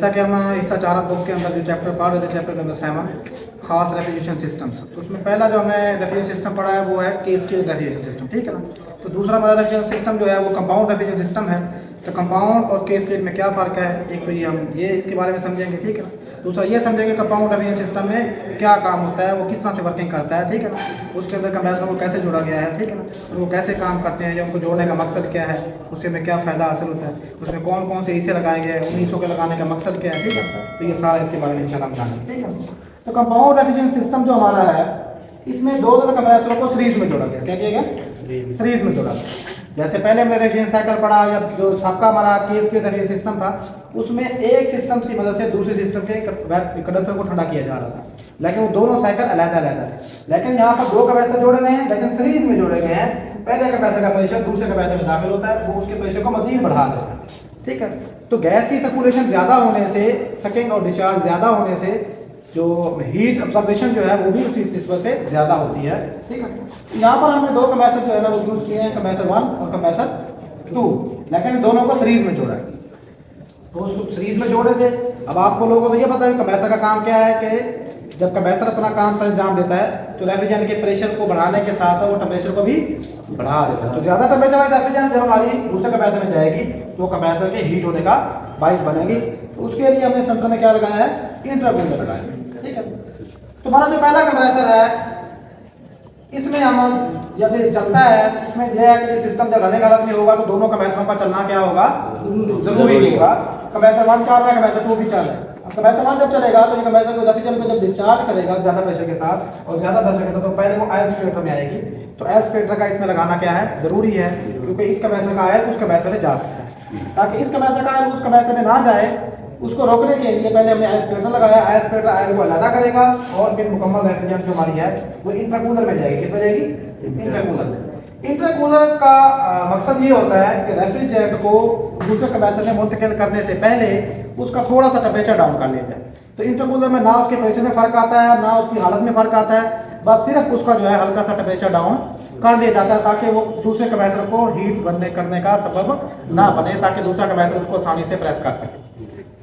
जैसा कि हम इस अचारक बुक के अंदर जो चैप्टर पढ़ रहे थे, चैप्टर नंबर 7 खास रेफ्रिजरेशन सिस्टम्स, तो उसमें पहला जो हमने रेफ्रिजरेशन सिस्टम पढ़ा है वो है कैस्केड रेफ्रिजरेशन सिस्टम, ठीक है ना। तो दूसरा हमारा रेफ्रिजरेशन सिस्टम जो है वो कंपाउंड रेफ्रिजरेशन सिस्टम है। तो कंपाउंड और कैस्केड में क्या फ़र्क है, एक तो ये हम इसके बारे में समझेंगे, ठीक है ना। दूसरा ये समझेंगे कंपाउंड रेफ्रिजरेशन सिस्टम में क्या काम होता है, वो किस तरह से वर्किंग करता है, ठीक है ना। उसके अंदर कंप्रेसर को कैसे जोड़ा गया है, ठीक है ना, तो वो कैसे काम करते हैं, या उनको जोड़ने का मकसद क्या है, उससे हमें क्या फ़ायदा हासिल होता है, उसमें कौन कौन से हिस्से लगाए गए हैं, उन हिस्सों के लगाने का मकसद क्या है, ठीक है। तो ये सारा इसके बारे में इंशाल्लाह हम जानेंगे, ठीक है। तो कंपाउंड रेफ्रिजरेशन सिस्टम जो हमारा है, इसमें दो कंप्रेसरों को सीरीज में जोड़ा गया। क्या किया गया? सीरीज में जोड़ा गया। जैसे पहले हमने रेफ्रिजरेशन साइकिल पढ़ा, या जो सबका हमारा कैस्केड रेफ्रिजरेशन सिस्टम था, उसमें एक सिस्टम की मदद से दूसरे सिस्टम के कंडेंसर को ठंडा किया जा रहा था, लेकिन वो दोनों साइकिल अलग-अलग थे। लेकिन यहाँ पर दो कंप्रेसर जोड़े गए हैं, लेकिन सीरीज में जोड़े गए हैं। पहले कंप्रेसर का प्रेशर दूसरे कंप्रेसर में दाखिल होता है, वो उसके प्रेशर को मजीद बढ़ा देता है, ठीक है। तो गैस की सर्कुलेशन ज़्यादा होने से, सकिंग और डिस्चार्ज ज़्यादा होने से जो हीट ऑब्जर्वेशन जो है वो भी उसी निस्बत से ज़्यादा होती है, ठीक है। यहाँ पर हमने दो कंप्रेसर जो है ना वो यूज़ किए हैं, कंप्रेसर 1 और कंप्रेसर 2, लेकिन दोनों को सीरीज में जोड़ा है। तो उसको सीरीज में जोड़ने से अब आपको लोगों को तो ये पता है कंप्रेसर का काम क्या है, कि जब कंप्रेसर अपना काम सर अंजाम देता है तो रेफ्रिजरेंट के प्रेशर को बढ़ाने के साथ साथ वो टेम्परेचर को भी बढ़ा देता है। तो ज़्यादा टेम्परेचर वाली रेफ्रिजरेंट जब हमारी दूसरे कंप्रेसर में जाएगी तो कंप्रेसर के हीट होने का बाइस बनेगी। तो उसके लिए हमने सेंटर में क्या लगाया है, इंटरकूलर लगाया है, ठीक है। तो हमारा जो पहला कंप्रेसर है, इसमें हम जब ये चलता है, इसमें यह है कि सिस्टम जब रनिंग हालत में होगा तो दोनों कंप्रेसरों का चलना क्या होगा, जरूरी होगा। कंप्रेसर 1 चल रहा है, कंप्रेसर 2 भी चल रहा है। अब कंप्रेसर 1 जब चलेगा तो ये कंप्रेसर को रेफ्रिजरेंट को जब डिस्चार्ज करेगा ज़्यादा प्रेशर के साथ और ज़्यादा दर्जन के साथ, तो पहले वो आयल स्प्लिटर में आएगी। तो आयल स्प्लिटर का इसमें लगाना क्या है, ज़रूरी है, क्योंकि इस कंप्रेसर का आयल उस कंप्रेसर में जा सकता है। ताकि इस कंप्रेसर का आयल उस कंप्रेसर में ना जाए, उसको रोकने के लिए पहले हमने आयल स्प्लिटर लगाया। आयल स्प्लिटर आयल को अलग करेगा और फिर मुकम्मल रेफ्रिजरेंट जो हमारी है वो इंटरकूलर में जाएगी। किस में जाएगी? इंटरकूलर। इंटरकूलर का मकसद ये होता है कि रेफ्रिजरेंट को दूसरे कंप्रेसर में मुंतकिल करने से पहले उसका थोड़ा सा टेम्परेचर डाउन कर लेता है। तो इंटरकूलर में ना उसके प्रेशर में फ़र्क आता है, ना उसकी हालत में फ़र्क आता है, बस सिर्फ उसका जो है हल्का सा टेम्परेचर डाउन कर दिया जाता है, ताकि वो दूसरे कंप्रेसर को हीट करने का सबब ना बने, ताकि दूसरा कंप्रेसर उसको आसानी से प्रेस कर सके।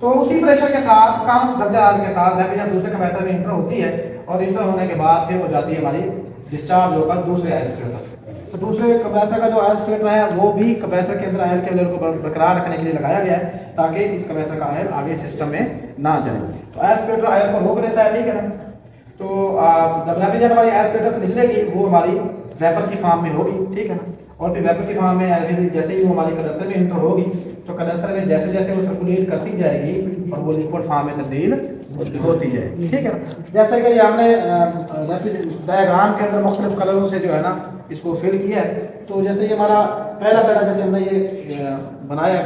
तो उसी प्रेशर के साथ, कम दर्जा के साथ रेफ्रिजरेंट दूसरे कंप्रेसर में इंटर होती है, और इंटर होने के बाद फिर वो जाती है हमारी डिस्चार्ज होकर दूसरे आयल स्प्लिटर। तो दूसरे कंप्रेसर का जो आयल स्प्लिटर है वो भी कंप्रेसर के अंदर आयल के लेवल को बरकरार रखने के लिए लगाया गया है, ताकि इस कंप्रेसर का आयल आगे सिस्टम में ना जाए। तो आयल स्प्लिटर आयल को रोक लेता है, ठीक है ना। तो जब रेफ्रिजरेंट हमारी आयल स्प्लिटर से निकलेगी वो हमारी वेपर की फॉर्म में होगी, ठीक है ना। और फिर वेपर की फॉर्म में जैसे ही वो हमारी कंडेंसर में इंटर होगी तो कंडेंसर में जैसे जैसे वो सर्कुलेट करती जाएगी और वो लिक्विड फॉर्म में तब्दील होती जाएगी, ठीक है ना। जैसे कि हमने डायग्राम के अंदर मुख्तलिफ कलरों से जो है ना इसको फिल किया है। तो जैसे ये हमारा पहला जैसे हमने ये बनाया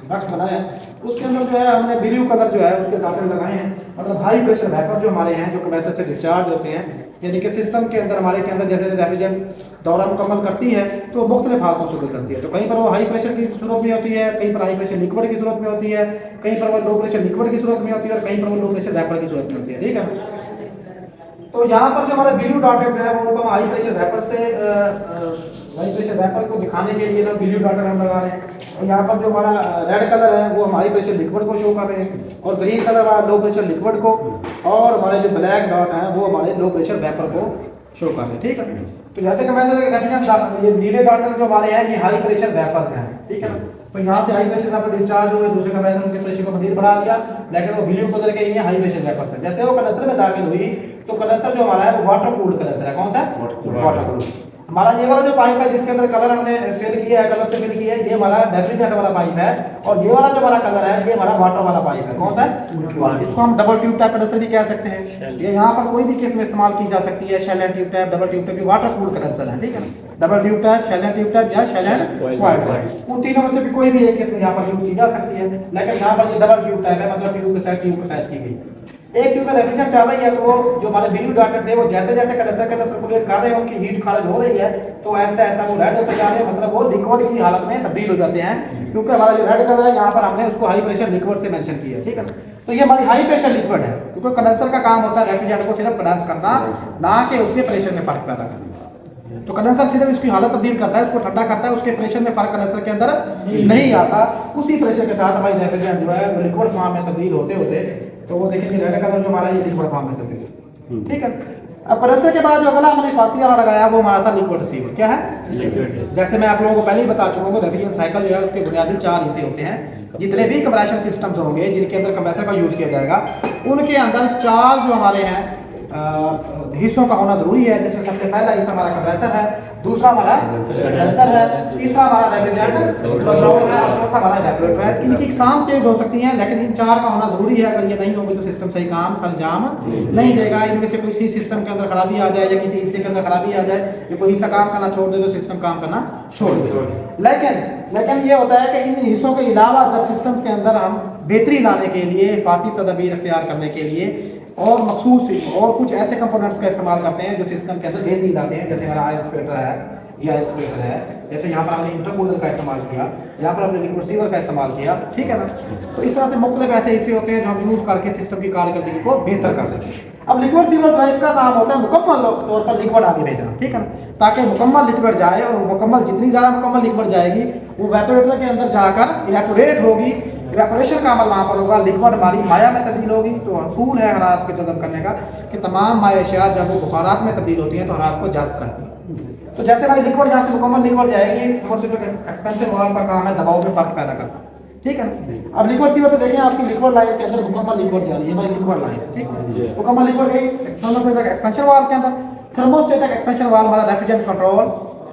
बक्स बनाया, उसके अंदर जो है हमने ब्लू कलर जो है उसके डॉटेड लगाए हैं, मतलब हाई प्रेशर वेपर जो हमारे हैं जो कंप्रेसर से डिस्चार्ज होते हैं, यानी कि सिस्टम के अंदर हमारे के अंदर जैसे रेफ्रिजरेंट दौरा मुकम्मल करती है तो मुख्तलिफ हालतों से गुजरती है। तो कहीं पर वो हाई प्रेशर की सूरत में होती है, कहीं पर हाई प्रेशर लिक्विड की सूरत में होती है, कहीं पर वो लो प्रेशर लिक्विड की सूरत में होती है, और कहीं पर वो लो प्रेशर वेपर की सूरत में होती है, ठीक है। तो यहाँ पर जो हमारे ब्लू डॉटेड है वो उनको हम हाई प्रेशर वेपर से हाई प्रेशर वेपर को दिखाने के लिए ना ब्लू डॉटेड हम लगा रहे हैं। और यहाँ पर जो हमारा रेड कलर है वो हम हाई प्रेशर लिक्विड को शो कर रहे हैं, और ग्रीन कलर हमारा लो प्रेशर लिक्विड को, और हमारे जो ब्लैक डॉट हैं वो हमारे लो प्रेशर वेपर को शो कर रहे हैं, ठीक है। तो जैसे कि ये नीले डॉट जो हमारे हैं ये हाई प्रेशर वेपर्स हैं, ठीक है ना। तो यहाँ से हाई प्रेशर वेपर डिस्चार्ज हुए, दूसरे कंप्रेसर उनके प्रेशर को मजीद बढ़ा दिया, लेकिन वो ब्लू कलर के ये हाई प्रेशर वेपर थे। जैसे वो कंडेंसर में दाखिल हुई तो कंडेंसर जो हमारा है वो वाटर कूल्ड कंडेंसर है। कौन सा? Water cooled. हमारा ये वाला जो पाइप है जिसके अंदर कलर हमने फिल किया है, कलर से फिल किया है, ये हमारा रेफ्रिजरेंट वाला पाइप है, और ये वाला जो हमारा कलर है ये हमारा वाटर वाला पाइप है। कौन सा है? इसको हम डबल ट्यूब टाइप कंडेंसर भी कह सकते हैं। ये यहाँ पर कोई भी किस्म इस्तेमाल की जा सकती है, shell and tube type, double tube type, water cooled condenser है, ठीक है। Double tube type, shell and tube type या शेल एंड कॉइल टाइप, उन तीनों में से भी कोई भी एक किस्म यहाँ पर यूज की जा सकती है। लेकिन यहाँ पर ये डबल ट्यूब टाइप है, मतलब ट्यूब के साथ ट्यूब अटैच की गई। एक ट्यूब में रेफ्रिजरेंट चल रही है तो वो जो हमारे ब्लू डॉटेड थे वो जैसे जैसे कंडेंसर के अंदर सर्कुलेट कर रहे हैं उनकी हीट खारिज हो रही है, तो ऐसा ऐसा वो रेड होते जा रहे हैं, मतलब वो लिक्विड की हालत में तब्दील हो जाते हैं, क्योंकि हमारा जो रेड कलर है यहाँ पर हमने उसको हाई प्रेशर लिक्विड से मेंशन किया है, ठीक है। तो ये हमारी हाई प्रेशर लिक्विड है, क्योंकि कंडेंसर का काम होता है रेफ्रिजरेंट को सिर्फ कंडेंस करना, ना कि उसके प्रेशर में फर्क पैदा करना। तो कंडेंसर सीधे इसकी हालत तब्दील करता है, उसको ठंडा करता है, उसके प्रेशर में फ़र्क कंडेंसर के अंदर नहीं आता। उसी प्रेशर के साथ हमारी रेफ्रिजरेंट जो है लिक्विड फॉर्म में तब्दील होते होते तो वो देखेंगे रेड कलर जो हमारा ये लिक्विड फॉर्म में तब्दील, ठीक है। अब कंडेंसर के बाद जो अगला हमने फास्टी वाला लगाया वो हमारा था लिक्विड रिसीवर। क्या है? लिक्विड। जैसे मैं आप लोगों को पहले ही बता चुका हूँ, रेफ्रिजरेशन साइकिल जो है उसके बुनियादी 4 हिस्से होते हैं। जितने भी कंप्रेशन सिस्टम्स होंगे जिनके अंदर कंप्रेसर का यूज़ किया जाएगा उनके अंदर 4 जो हमारे हैं हिस्सों का होना ज़रूरी है, जिसमें सबसे पहला हिस्सा हमारा कंप्रेसर है, दूसरा हमारा सेंसर है, तीसरा हमारा रेफ्रिजरेंट कंट्रोल है और चौथा हमारा इवेपोरेटर है। इनकी इकसाम चेंज हो सकती हैं लेकिन इन 4 का होना ज़रूरी है। अगर ये नहीं होगा तो सिस्टम सही काम सरंजाम नहीं देगा। इनमें से किसी सिस्टम के अंदर खराबी आ जाए या किसी हिस्से के अंदर खराबी आ जाए या कोई हिस्सा काम करना छोड़ दे तो सिस्टम काम करना छोड़ दे। लेकिन ये होता है कि इन हिस्सों के अलावा जब सिस्टम के अंदर हम बेहतरी लाने के लिए फासी तदबीर इख्तियार करने के लिए और मखसूस और कुछ ऐसे कंपोनेंट्स का इस्तेमाल करते हैं जो सिस्टम के अंदर बेहतरी लाते हैं, जैसे हमारा आयर स्प्लिटर है या आयर स्प्लिटर है, जैसे यहाँ पर हमने इंटरकूलर का इस्तेमाल किया, यहाँ पर हमने लिक्विड रिसीवर का इस्तेमाल किया, ठीक है ना। तो इस तरह से मुख्तलिफ ऐसे हिस्से होते हैं जो हम यूज़ करके सिस्टम की कारकर्दगी को बेहतर कर देते हैं। अब लिक्विड रिसीवर जो है इसका काम होता है मुकम्मल तौर पर लिक्विड आगे भेजना, ठीक है ना, ताकि मुकम्मल लिक्विड जाए और मुकम्मल जितनी ज़्यादा मुकम्मल लिक्विड जाएगी वो इवेपोरेटर के अंदर जाकर इवेपोरेट होगी। इवेपोरेशन का अमल वहाँ पर होगा, लिक्विड हमारी माया में तब्दील होगी। तो असूल है हरारत को जज़ब करने का कि तमाम मायाशियात जब वो बुखारात में तब्दील होती हैं तो हरारत को जज़ब करती हैं। तो जैसे भाई लिक्विड यहाँ से मुकम्मल लिक्विड जाएगी, एक्सपेंशन वाल्व का काम है दबाव में फ़र्क पैदा करना, ठीक है। अब लिक्विड सीवर तो देखें आपकी लिक्विड लाइन के अंदर मुकम्मल लिक्विड जा रही है, हमारी लिक्विड लाइन, ठीक है, मुकम्मल लिक्विड गई एक्सपेंशन वाल्व के अंदर। थर्मोस्टेटिक एक्सपेंशन वाल्व हमारा रेफ्रिजरेंट कंट्रोल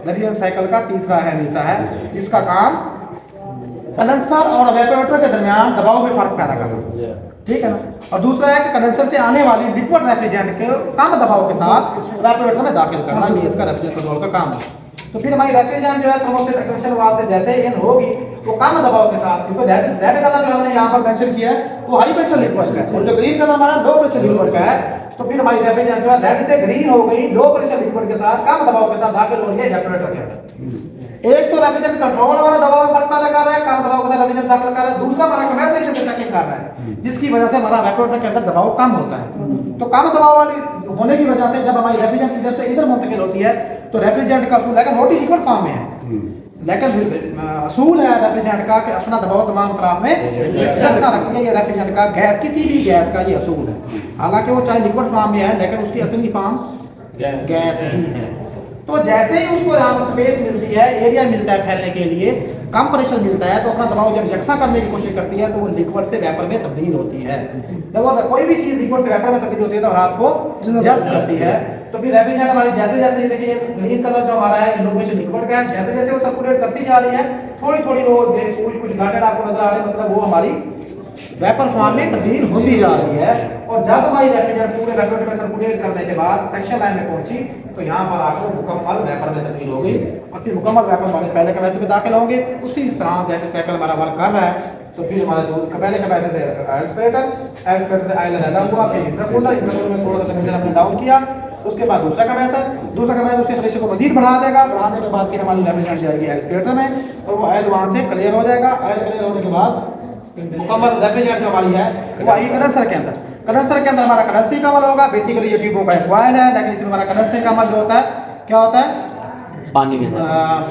रेफ्रिजरेशन साइकिल का तीसरा अहम हिस्सा है, जिसका काम कंडेंसर और इवेपोरेटर के दरमियान दबाव में फर्क पैदा करना, ठीक है ना। और दूसरा है कि कंडेंसर से आने वाली लिक्विड रेफ्रिजरेंट के कम दबाव के साथ इवेपोरेटर में दाखिल करना, ये इसका रेफ्रिजरेंट कंट्रोल का काम है। तो फिर हमारी रेफ्रिजरेंट जो है थर्मोस्टेट एक्सपेंशन वाल्व से जैसे इन होगी वो कम दबाव के साथ, क्योंकि रेड कलर जो हमने यहाँ पर मेंशन किया है वो हाई प्रेशर लिक्विड का है और जो ग्रीन कलर हमारा लो प्रेशर लिक्विड का है। तो फिर हमारी रेफ्रिजरेंट जो है रेड से ग्रीन हो गई, लो प्रेशर लिक्विड के साथ कम दबाव के साथ दाखिल हो रही है इवेपोरेटर के अंदर। एक तो रेफ्रिजरेंट कंट्रोल वाला दबाव में फर्क पैदा कर रहा है, कम दबाव के साथ रेफ्रिजरेंट दाखिल कर रहा है। दूसरा हमारा कंप्रेसर इधर से चेकिंग कर रहा है, जिसकी वजह से हमारा इवेपोरेटर के अंदर दबाव कम होता है। तो कम दबाव वाली होने की वजह से जब हमारी रेफ्रिजरेंट इधर से इधर मुंतकिल होती है तो रेफ्रिजरेंट का असूल है कि मोटी लिक्विड फॉर्म में है, लेकिन असूल है रेफ्रिजरेंट का कि अपना दबाव तमाम तरफ में यकसा रखती है। ये रेफ्रिजरेंट का गैस किसी भी गैस का ये असूल है, हालांकि वो चाहे लिक्विड फॉर्म में है लेकिन उसकी असली फॉर्म गैस ही है। तो जैसे ही उसको यहाँ पर स्पेस मिलती है, एरिया मिलता है फैलने के लिए, कम प्रेशर मिलता है, तो अपना दबाव जब यकसा करने की कोशिश करती है तो वो लिक्विड से वेपर में तब्दील होती है। जब वो कोई भी चीज़ लिक्विड से वेपर में तब्दील होती है तो रात को जज्ब करती है। तो फिर रेफ्रिजरेंट हमारी जैसे जैसे ये देखिए ग्रीन कलर जो हमारा है लो प्रेशर लिक्विड का है, जैसे जैसे वो सर्कुलेट करती जा रही है थोड़ी थोड़ी वो कुछ घाटे आपको नजर आ रहे हैं, मतलब वो हमारी वेपर फॉर्म में तब्दील होती जा रही है। और जब हमारी रेफ्रिजरेंट पूरे वेपर में सर्कुलेट करने के बाद सेक्शन लाइन में पहुंची तो यहाँ पर आकर मुकम्मल वेपर में तब्दील हो गई और फिर मुकम्मल वेपर हमारे पहले कंप्रेसर में दाखिल होंगे। उसी तरह जैसे साइकिल हमारा वर्क कर रहा है तो फिर हमारे पहले कंप्रेसर से आयर स्प्लिटर से आयल अलहदा हुआ, फिर इंटरकूलर में थोड़ा सा टेम्परेचर हमने डाउन किया, उसके बाद दूसरा कंप्रेसर उसके प्रेशर को मजीद बढ़ा देगा। बढ़ाने के बाद फिर हमारी रेफ्रिजरेंट जाएगी आयर स्प्लिटर में और वो आयल वहाँ से क्लियर हो जाएगा। आयल क्लियर होने के बाद मुकम्मल रेफ्रिजरेंट जो हमारी है वो आई कंडेंसर के अंदर। कंडेंसर के अंदर हमारा कंडेंसिंग का अमल होगा। बेसिकली ये ट्यूबों का एक कॉइल है, लेकिन इसमें हमारा कंडेंसिंग का अमल जो होता है क्या होता है, पानी में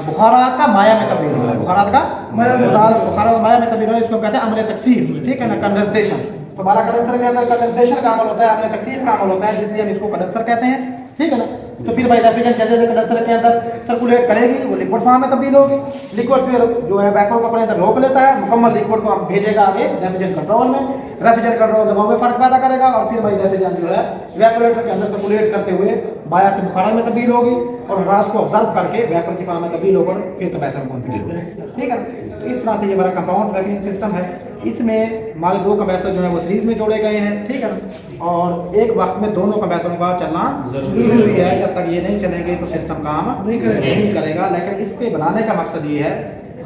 बुखारात का माया में तब्दील होना, बुखारात माया में तब्दील होना, इसको कहते हैं अमल तकसीफ, ठीक है ना, कंडेंसेशन। तो हमारा कंडेंसर के अंदर कंडेंसेशन का अमल होता है, अमल तकसीफ का अमल होता है, जिसलिए हम इसको कंडेंसर कहते हैं, ठीक है ना। तो फिर भाई रेफ्रिजरेंट जैसे जैसे कंडेंसर के अंदर सर्कुलेट करेगी वो लिक्विड फॉर्म में तब्दील होगी। लिक्विड से जो है वेपर को अपने अंदर रोक लेता है, मुकम्मल लिक्विड को हम भेजेगा आगे रेफ्रिजरेंट कंट्रोल में। रेफ्रिजरेंट कंट्रोल दबाव में फर्क पैदा करेगा और फिर भाई रेफ्रिजरेंट जो है इवेपोरेटर के अंदर सर्कुलेट करते हुए बाया से बुखारा में तब्दील होगी और रात को ऑब्जर्व करके वेपर की फॉर्म में तब्दील होकर फिर कंप्रेसर में मुंतकिल होगी, ठीक है। तो इस तरह से ये हमारा कंपाउंड रेफ्रिजरेशन सिस्टम है। इसमें हमारे 2 कंप्रेसर जो है वो सीरीज में जोड़े गए हैं, ठीक है ना, और एक वक्त में दोनों कंप्रेसरों का चलना जरूरी है। जब तक ये नहीं चलेंगे तो सिस्टम काम नहीं करेगा। लेकिन इसके बनाने का मकसद ये है,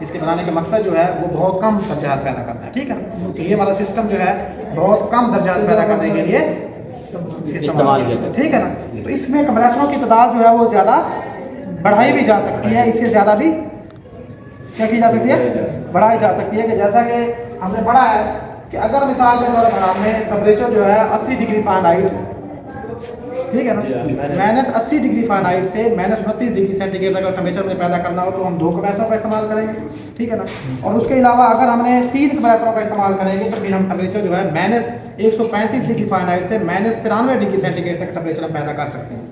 इसके बनाने का मकसद जो है वो बहुत कम दर्जात पैदा करना है, ठीक है। तो ये हमारा सिस्टम जो है बहुत कम दर्जात पैदा करने के लिए इस्तेमाल किया है, ठीक है ना। तो इसमें कंप्रेसरों की तादाद जो है वो ज़्यादा बढ़ाई भी जा सकती है, इससे ज़्यादा भी क्या की जा सकती है, बढ़ाई जा सकती है। कि जैसा कि हमने पढ़ा है कि अगर मिसाल के तौर पर हमने टेम्परेचर जो है 80 डिग्री फ़ारेनहाइट ठीक है ना। माइनस 80 डिग्री फ़ारेनहाइट से माइनस 29 डिग्री सेंटीग्रेड तक टेम्परेचर में पैदा करना हो तो हम 2 कंप्रेसरों का इस्तेमाल करेंगे, ठीक है ना। और उसके अलावा अगर हमने 3 कंप्रेसरों का इस्तेमाल करेंगे तो फिर हम टेम्परेचर जो है माइनस 135 डिग्री फ़ारेनहाइट से माइनस 93 डिग्री सेंटीग्रेड तक टेम्परेचर हम पैदा कर सकते हैं।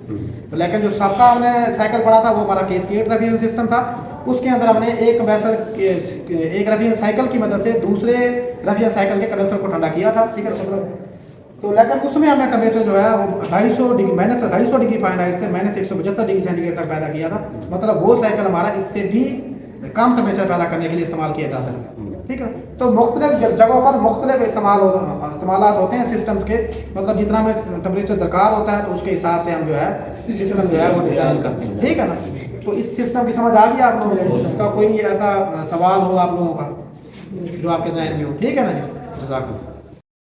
तो लेकिन जो सबका हमने साइकिल पढ़ा था वो हमारा कैस्केड रेफ्रिजरेशन सिस्टम था। उसके अंदर हमने एक रेफ्रिजरेशन साइकिल की मदद से दूसरे रेफ्रिजरेशन साइकिल के कंडेंसर को ठंडा किया था, ठीक है मतलब। तो लेकिन उसमें हमने टेम्परेचर जो है वो 250 डिग्री माइनस 250 डिग्री फ़ारेनहाइट से माइनस 175 डिग्री सेंटीग्रेड तक पैदा किया था। मतलब वो साइकिल हमारा इससे भी कम टेम्परेचर पैदा करने के लिए इस्तेमाल किया जा सकता है, ठीक है। तो मुख्तलिफ जगहों पर मुख्तलिफ इस्तेमाल होते हैं सिस्टम्स के, मतलब जितना हमें टेम्परेचर दरकार होता है तो उसके हिसाब से हम जो है सिस्टम जो है वो डिज़ाइन करते हैं, ठीक है ना। तो इस सिस्टम की समझ आ गई आप लोगों को? इसका कोई ऐसा सवाल हो आप लोगों का जो आपके जहन में हो, ठीक है ना जी। जज़ाकल्लाह।